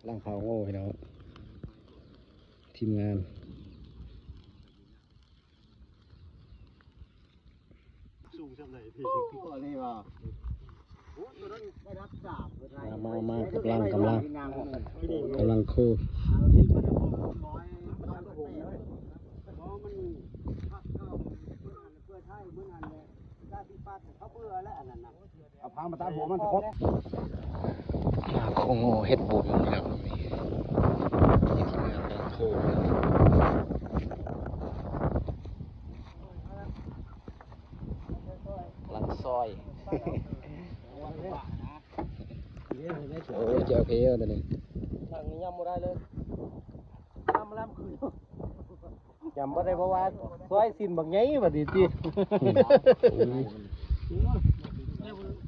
ล่างเผาโง่พี่น้องทีมงานสูงจังเลยพี่นี่ว่ามา กำลังโคเอาพังมาตาหัวมันตะคบโคโง่เฮ็ดบุญนะครับนี่ทีมงานล่างโคลังซอยโอ้เจ้าเพลตัวนี้ ทางนี้ยำไม่ได้เลยยำล้ำคืนยำไม่ได้เพราะว่าซอยสินบางไงแบบนี้จี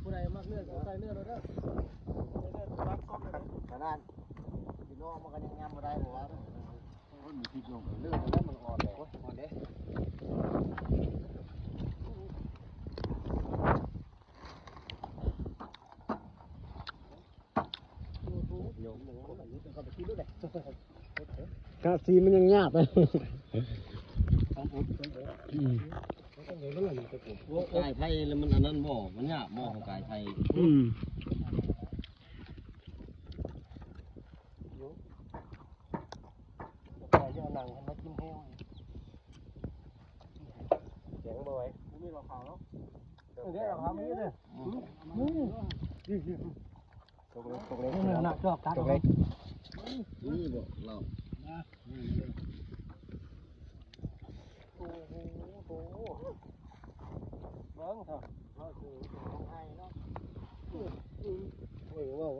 ผู้ใดมากเลือดใส่เลือดเราเด้อขนาดพี่น้องมันก็ยังยำไม่ได้เพราะว่ามันมีพิษลงเลือดแล้วมันอ่อนเลยอ่อนเด้กาซีมันยังยากเลยกายไทยแล้วมันอันนั้นหม้อมันยากหม้อของกายไทยแต่ยอหนังมันกินแห้วเสียงบ่อยมีหลอกขาวแล้วเดี๋ยวหลอกขาวมีเลยตกเลยหนักชอบตัดตกเลยนี่บ่เราโอ้โหเบิ้งเถอะเราคือของไทยเนาะโอ้ยว้าว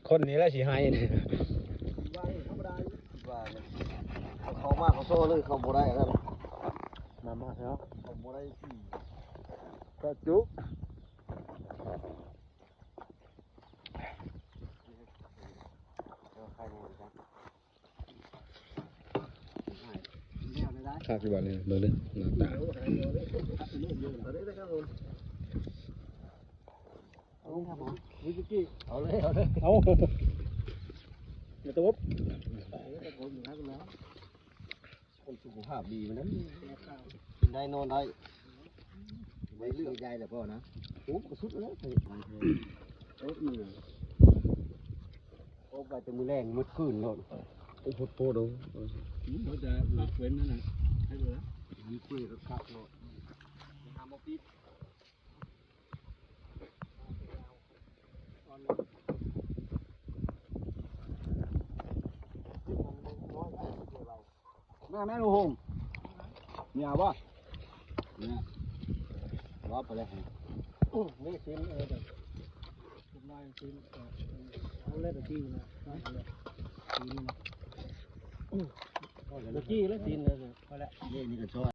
คนนี้แหละสิให้เนี่ย ว่าธรรมดาว่าเขามาเขาโซ่เลยเขาบ่ได้แล้วมาแล้ว เขาบ่ได้ที่ กระจุกข้าพี่บอลเลยเบอร์เลยหน้าตาเอาเลยเดี๋ยวตุ๊บคนสุขภาพดีมันนั้นได้นอนได้ไม่เลือกได้แต่พ่อนะโอ้กระสุดแล้วโอ้มือโอ้ไปแต่มือแรงมืดขึ้นโน่น โอ้โหโปดูเขาจะเว้นนั่นนะให้ดูนะมีคุยกับครับโน่นทำมาปิดแม่ลูกโฮมเนี่ยบ่เนี่ยรับไปเลยนี่ชิ้นเด็กผมได้ชิ้นเขาเล่นตะกี้นะชิ้นนะตะกี้แล้วชิ้นเลยพอแล้วนี่ก็ชอบ